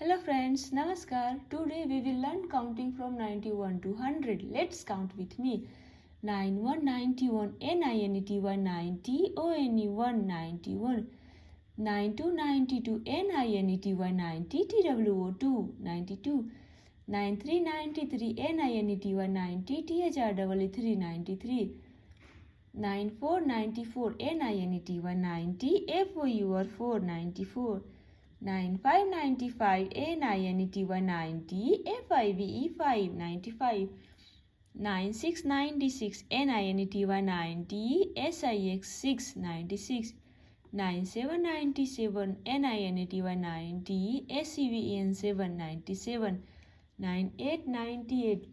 Hello friends, Namaskar. Today we will learn counting from 91 to 100. Let's count with me. 9191, NINETY 190, ONE 191. 9292, NINETY 190, TWO 292. 9393, NINETY 190, THREE 393. 9494, NINETY 190, FOUR 494. 9595, NINETY 190, FIVE 595. 9696, NINETY 190, SIX 696. 9797, NINETY 190, SCVEN 797. 9898,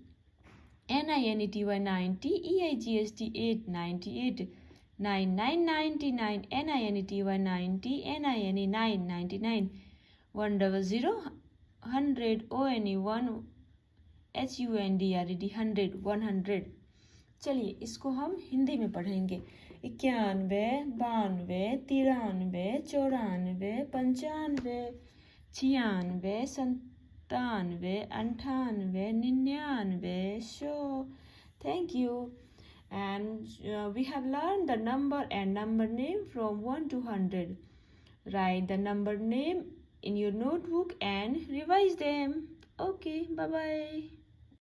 NINETY 190, EIGST 898. 9999, NINETY 190, NINE 999. 100, 100, ONE 1, HUNDRED 100, 100. चलिए इसको हम हिंदी में पढ़ेंगे। 91, 92, 93, 94, 95, 96, 97, 98, 99, 100. Thank you. And we have learned the number and number name from 1 to 100. Write the number name in your notebook and revise them. Okay, bye-bye.